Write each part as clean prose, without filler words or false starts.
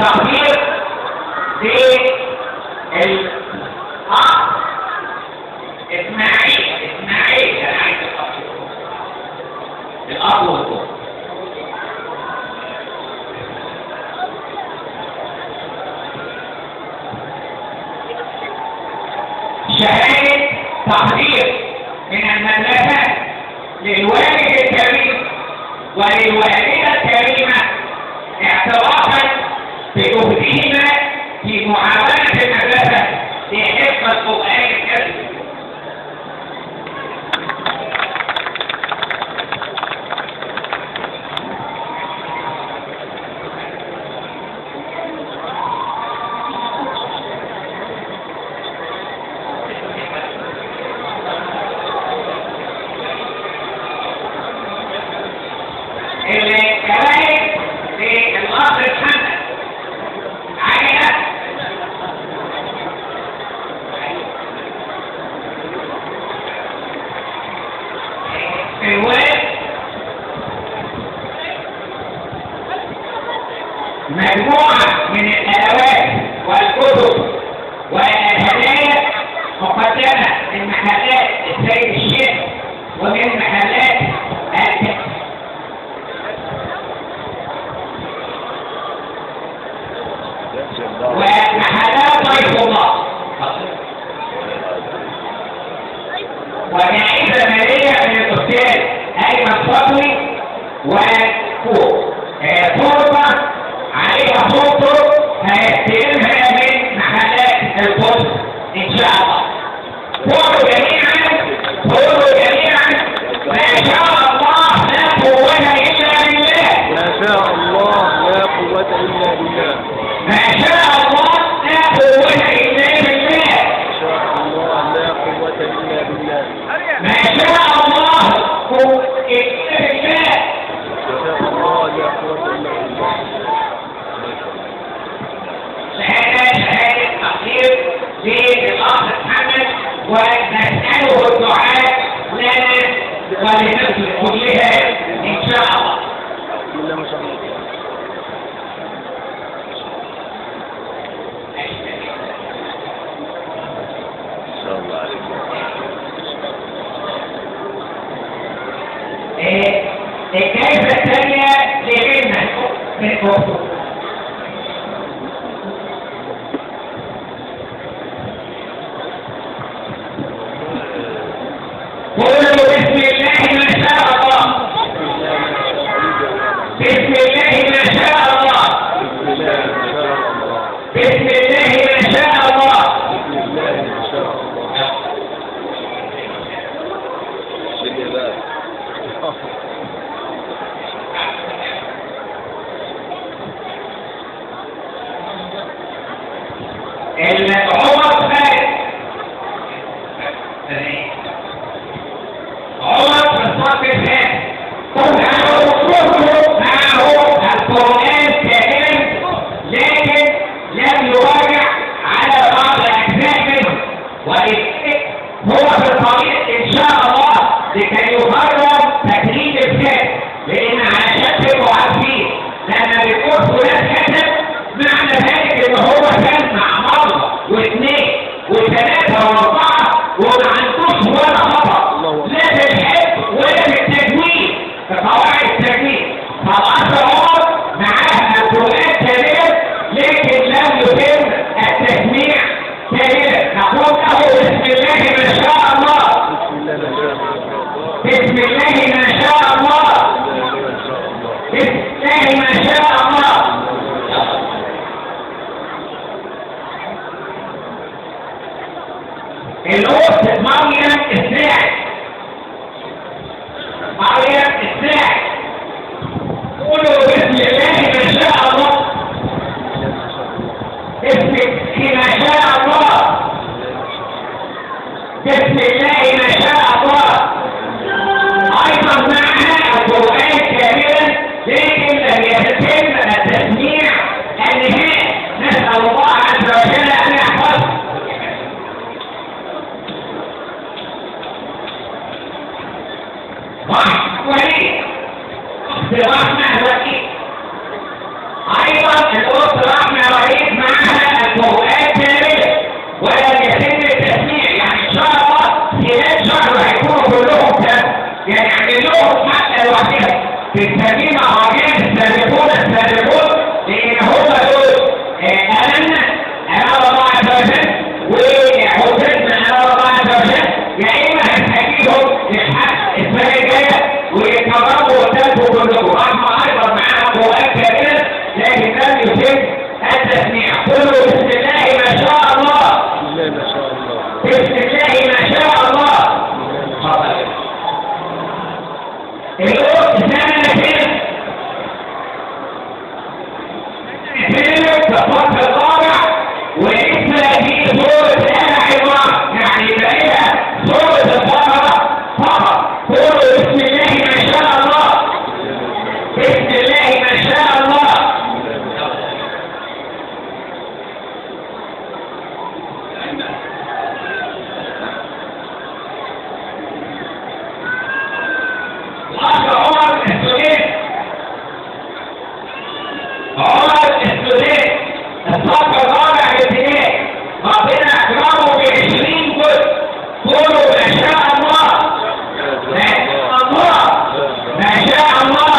التقدير للأخ إسماعيل كان عايز التقدير الأب والأم. شهادة تقدير من المملكة للوالد الكريم وللوالدة الكريمة اعترافا بجهدهما في معاونة المدرسة لحفظ القرآن الكريم. مجموعة من الأدوات والكتب والهدايا مقدمة من محلات السيد الشيخ ومن محلات ومحلات ضيف الله، وجائزة مالية من الأستاذ أيمن فضلي وفوق تورته عليها صوته هيستلمها من محلات القدس ان شاء الله. قولوا جميعا ما شاء الله لا قوة الا بالله. ما شاء الله لا قوة الا بالله. ما شاء الله لا قوة الا بالله. ما شاء الله لا قوة الا بالله. ما شاء الله لا قوة الا بالله. شهادة تقدير للأخ محمد ونسأله الدعاء لنا ولنفسه كلها إن شاء الله. بسم الله ما شاء الله. إن شاء الله عليكم. الجائزة الثانية لغيرنا من الأردن. قولوا بسم الله ما شاء الله. بسم الله ما شاء الله. بسم الله ما شاء الله. عمر خالد عمر في الصف الثاني معه القرآن كاملا، لكن لم يراجع على بعض الأجزاء منه، ولذلك هو في الطريق إن شاء الله لكي يقرر تكليف الكتاب، لأن علشان تبقوا عارفين لما بيكون فلان كتب معنى ذلك إن هو كان مع مرة واثنين وثلاثة وأربعة وما عندوش ولا خطأ لا في الحفظ ولا في التجويد في قواعد التجويد. فالأخ عمر معاه القرآن كاملا لكن لم يتم التسميع كاملا. نقول له بسم الله ما شاء الله. بسم الله ما شاء الله. بسم الله ما شاء الله. الأخت مريم الساعد. مريم الساعد. قولوا بسم الله ما شاء الله. بسم الله ما شاء الله. بسم الله ما شاء الله. أيضا معها القرآن كاملا لكن لم يتم التسميع النهائي. نسأل الله عز وجل أن يحفظه. وليه؟ أخت رحمة الوكيل. أيضا الأخت رحمة يعني عامل لهم حتى لوحدهم بنسميه مهرجان السابقون لان هم دول امنا امام الله عز وجل وحجتنا امام الله عز وجل، يا اما هنحكيهم للحق السنه الجايه ويتكرموا وتنبوا كلكم. احنا ايضا معانا فوقات كبيره لكن لم يتم التسميع. قولوا بسم الله ما شاء الله. بسم الله ما شاء الله. الأخت سنة كده في الصف الرابع ولسه في سورة آل عمران، يعني بقيها سورة البقرة فقط. قولوا بسم الله ما شاء الله. بسم الله ما شاء الله. عمر السودان الصف الرابع الابتدائي ربنا اكرمه ب20 جزء. قولوا ما شاء الله. ما شاء الله. ما شاء الله.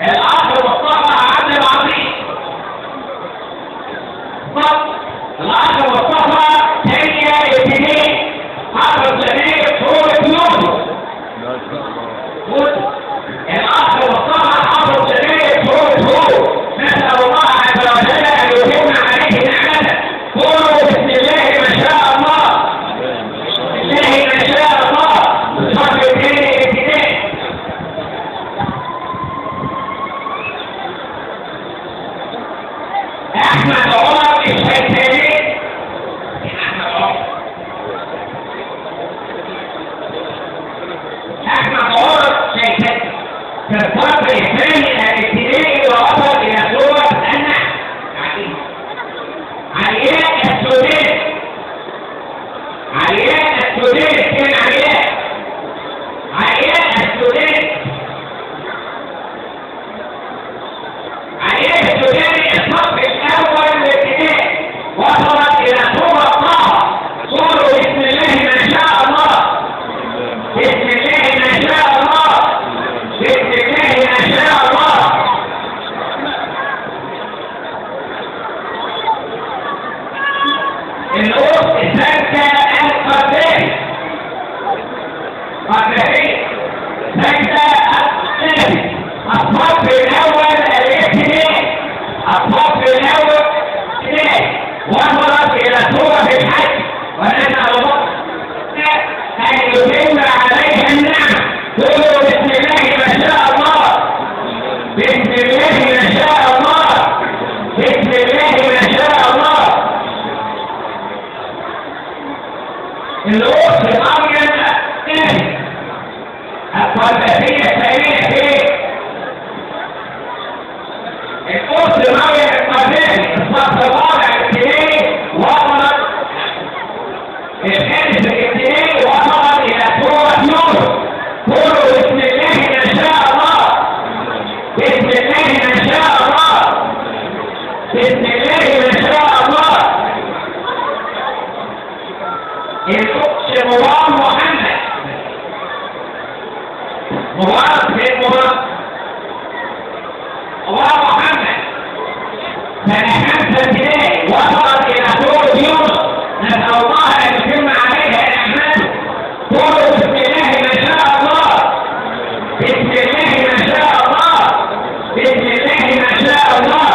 الاخ مصطفى عبد العظيم. الاخ مصطفى ثانيه ابتدائي حفظ جميع سوره يوسف. الأخ مصطفى حافظ جميع سورة هود. نسأل الله عز وجل أن يتم عليه نعمته. قولوا بسم الله ما شاء الله. بسم الله ما شاء الله. صف الثاني ابتدائي. أحمد عمر الشيخاني. أحمد عمر الشيخاني في الصف الثاني الابتدائي ووصل الى سوره النحل. علياء السودان. علياء السودان. كان علياء السودان. علياء السودان الصف الاول الابتدائي وصلت الى سوره طه. قولوا بسم الله ما شاء الله. بسم الله ما شاء الله. بسم الله ما شاء الله. الأخت سجدة القرداني. سجدة القرداني. الصف الأول الابتدائي. الصف الأول الابتدائي وصلت إلى سورة الحج ونسأل الله أن يتم عليها النعمة. قولوا بسم الله ما شاء الله. بسم الله ما شاء الله. بسم الله ما شاء الله. الأخت مريم الثاني القذافية الثانية فين؟ الأخت مريم القذافي الصف الرابع الابتدائي وصلت الخامس الابتدائي وصلت إلى سورة يوسف. قولوا بسم الله ما شاء الله. بسم الله ما شاء الله. بسم الله ما شاء الله. الأخت مبارك محمد. مبارك فين مبارك؟ مبارك محمد سنة 5 ابتدائي وصلت إلى سورة يونس. نسأل الله أن يتم عليها نعمته. قولوا بسم الله ما شاء الله. بسم الله ما شاء الله. بسم الله ما شاء الله.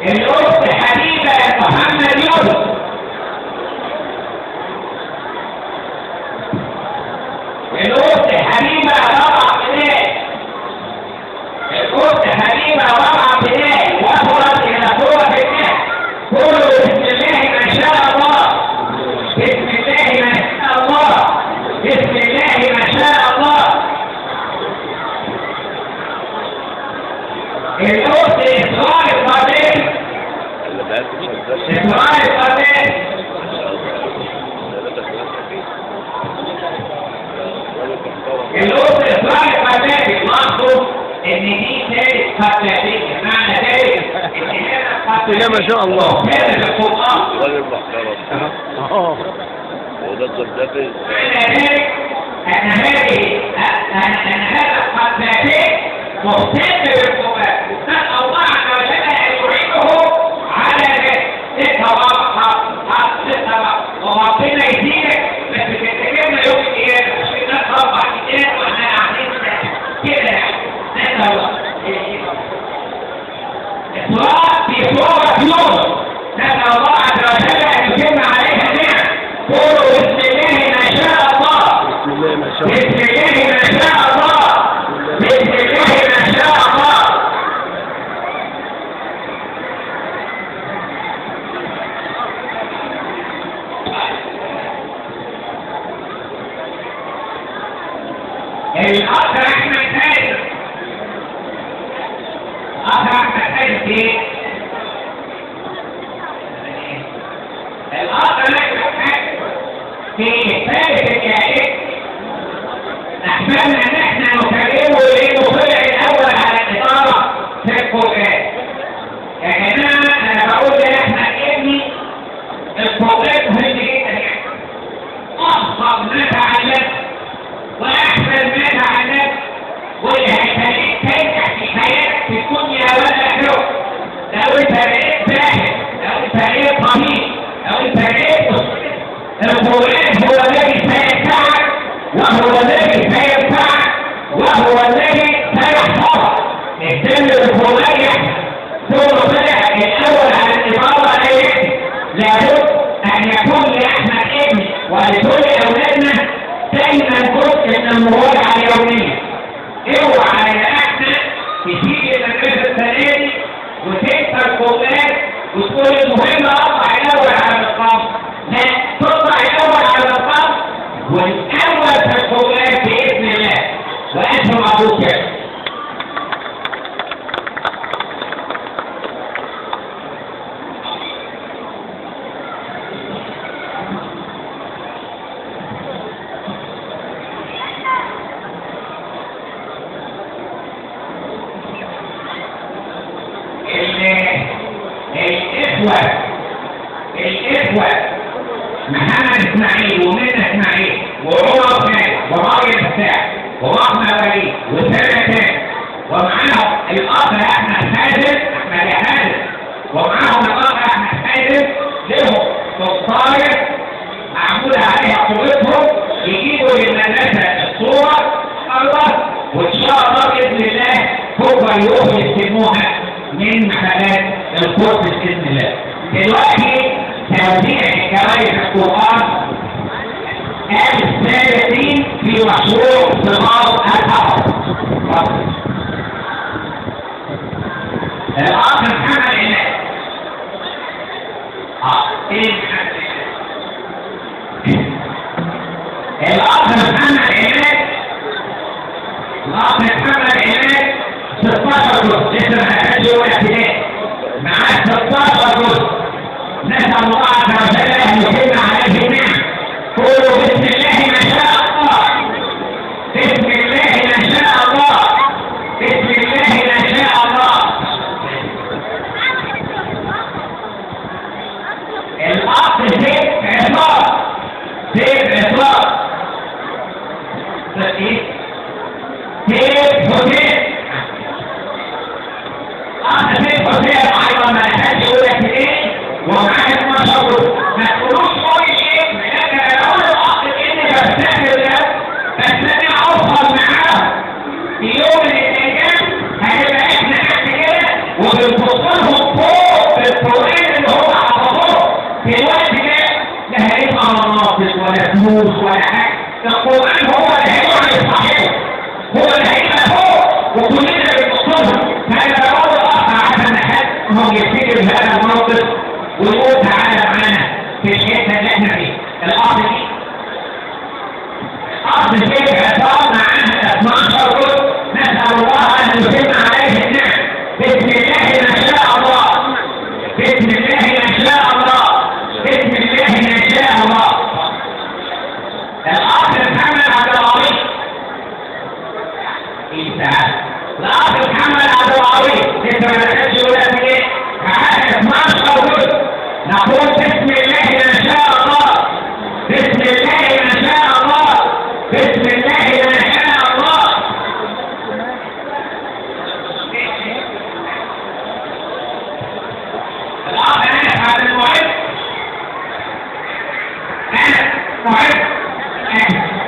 الأخت حبيبة محمد يوسف. الأخت حبيبة رابعة ابتدائي. الأخت حبيبة رابعة ابتدائي وصلت إلى سورة النحل. قولوا بسم الله ما شاء الله. بسم الله ما شاء الله. بسم الله ما شاء الله. الأخت إسراء القرداني. إسراء القرداني. الأخت إسراء القرداني. لاحظوا إن دي ثالث قردانية. معنى ذلك إن هنا لا ما شاء الله. كان القرآن راجل محترم. وده الدبدبي. أن هذا القذافي مهتم بالقرآن، نسأل الله عز وجل أن يعينه على ذلك. وربنا يزيدك، بس تفتكرنا يوم القيامة عشان الناس 4 كتاب واحنا قاعدين كده يعني. نسأل الله. الصلاة في صورة يوم، نسأل الله عز وجل أن يتم عليها نعم. قولوا بسم الله ما شاء الله. بسم الله ما شاء بسم الله ما شاء الله. بسم الله ما شاء الله. الأخ أحمد سيد، الأخ أحمد سيد الأخ أحمد في ثالث الجائزة أحببنا إن إحنا نكلمه لأنه طلع الأول على الإدارة في القرآن. يا جماعة أنا بقول لأحمد ابني القرآن مهم جدا يعني. أفضل ما تعلمت وأحسن ما تعلمت واللي هيخليك تنجح في حياتك في الدنيا والآخرة. لو أنت بقيت باحث، لو أنت بقيت طبيب، لو أنت بقيت القرآن هو الذي سينفعك، وهو الذي سينفعك، وهو الذي سيحفظك. اهتم بالقرآن يحفظ. ثم طلع الأول على الإدارة لا يكفي، لابد أن يكون لأحمد ابني ولكل أولادنا دايما جزء من المراجعة اليومية. اوعى يا أحمد تيجي المدرسة السنة دي وتنسى القرآن وتقول المهم أطلع الأول على النقاط. لا، تطلع الأول على النقاط والأول في القرآن بإذن الله. وأنتم أبوك الإخوة محمد إسماعيل ومنى إسماعيل وعمر خالد ومريم الساعة ورحمة وليد وسنة تاني، ومعاهم الأخ أحمد حازم، أحمد حازم، ومعاهم الأخ أحمد حازم لهم سلطانة معمولة عليها قوتهم يجيبوا للمدرسة الصورة الله، وإن شاء الله بإذن الله هو يروحوا يستلموها من محلات القرص بإذن الله. دلوقتي توزيع جوائز القرآن السادسين في مشروع صغار الأرض. الأخ محمد عماد. الأخ محمد عماد. الأخ محمد عماد 16 جزء، لسه ما أخدش ولا ابتدائي. معاه 16 جزء. نسأل الله عز وجل أن يتم عليه النعم. قولوا بسم الله ما شاء الله. بسم الله ما شاء الله. بسم الله ما شاء الله. الأخ سيف عصام. سيف عصام. سيف حسين. أخ سيف حسين أيضا ما أخدش ولا ابتدائي ومعاه 12 جزء. ما تقولوش قولي الاسم، لأن أنا بقول الأخ إني بستهبل ده، بس أنا أوصل معاه في يوم من الأيام هنبقى إحنا قد كده وبنبصلهم فوق بالقرآن اللي هم حفظوه. في الوقت ده لا هيبقى مناطق ولا فلوس ولا حاجة. القرآن هو اللي هيبقى صحيح، هو اللي هيبقى فوق وكلنا بنبصلهم. فأنا بقول الأخ عشان حد هو يفتكر هذا الموقف ويقول تعالى معانا في الحته اللي احنا فيها. الارض دي ارض شيخ عصام معاها 12 جزء. نسال الله ان يتم عليه النعم. بسم الله ما شاء الله. بسم الله ما شاء الله. بسم الله ما شاء الله. الاخ محمد عبد العظيم. الاخ محمد عبد العظيم لسه ما دخلش ولا في ايه؟ معاها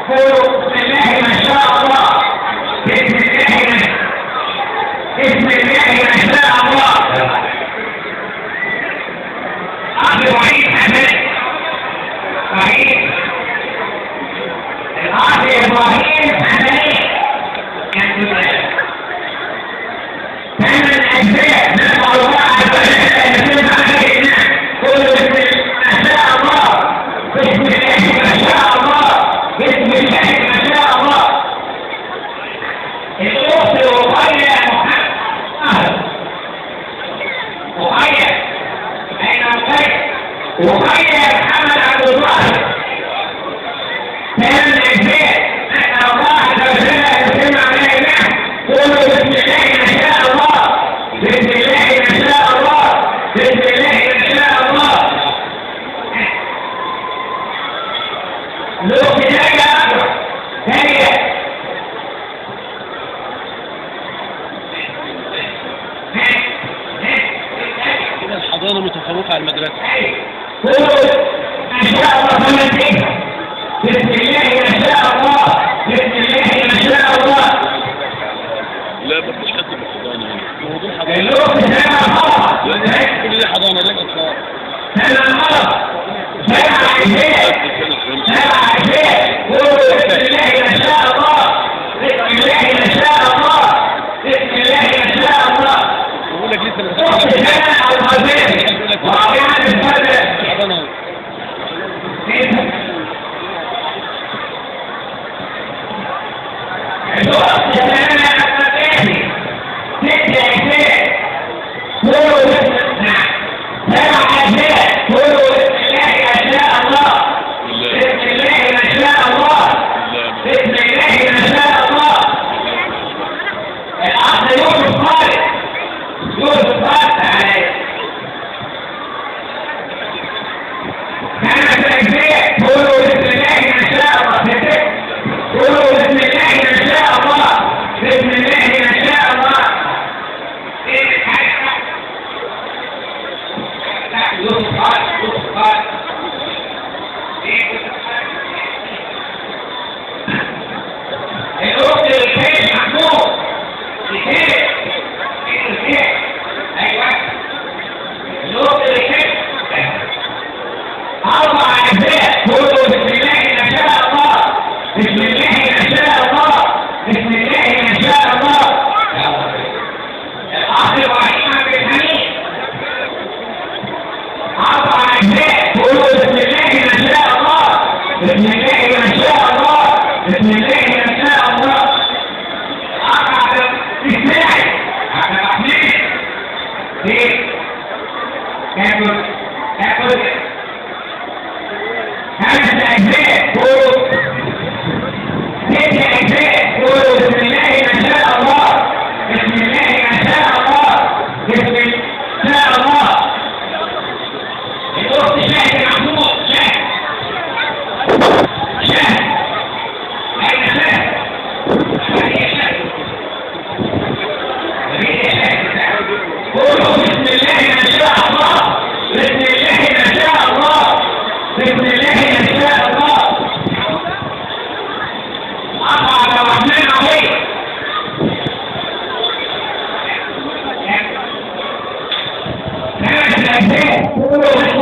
قولوا بسم الله ما شاء الله. بسم الله ما شاء الله. أخي وحيد حسن وحيد الأخ إبراهيم حسني ثمن أجزاء نسأل الله عز وجل أن يتم عليه الناس. قولوا بسم الله ما شاء الله. بسم الله ما شاء الله. بسم الله ما شاء الله. الأخت رقية محمد رقية أين رقية؟ رقية محمد عبد الظاهر ثمن أجزاء نسأل الله عز وجل أن يتم عليه الناس. قولوا بسم الله ما شاء الله. بسم الله ما شاء الله. بسم الله ما شاء الله. الأخت جاية أكبر ثانية كده الحضانة متفوقة على المدرسة. قولوا ما شاء الله ثمن فيها. بسم الله ما شاء الله. بسم الله ما شاء الله. لا مفيش حد من الحضانة هنا. موضوع حضانة. الأخت جاية خلاص. كل دي حضانة ليه أطفال؟ ثمن مرض. سبع عشاء. سبع عشاء. قولوا بسم الله ما شاء الله. بسم الله ما شاء الله. بسم الله ما شاء الله. بقول لك لسه أخت جاية الغزالي رابعة الفضل. حضانة. الأخت جاية الغزالي ست عشاء. قولوا بسم الله. سبع عشاء. قولوا بسم الله ما شاء الله. بسم الله ما شاء الله. بسم الله ما شاء الله. الأخ يوسف خالد. يوسف خالد عليك. كانت أجزاء. قولوا بسم الله ما شاء الله. قولوا بسم الله ما شاء الله. بسم الله ما شاء الله. يوسف خالد. يوسف خالد. الأخت الكيس محمود. الكيس. أيوة. الأخت الكيس. أربع أجزاء. قولوا بسم الله ما شاء الله. بسم الله ما شاء الله. بسم الله ما شاء الله. الأخ إبراهيم عبد الحميد. أربع أجزاء. قولوا بسم الله ما شاء الله. بسم الله ما شاء الله. بسم الله ما شاء الله. الأخ عبد الإسماعيل عبد الرحمن. ليه؟ تاكل خمس أجزاء. قولوا ست أجزاء. قولوا بسم الله ما شاء الله. بسم الله ما شاء الله. بسم الله ما شاء الله. الأخت شاهد محمود. شاهد أين شاهد؟ قولوا بسم الله ما شاء الله. بسم الله ما شاء الله. بسم الله ما شاء الله. أخ عبد الرحمن عليك. خمس أجزاء. قولوا بسم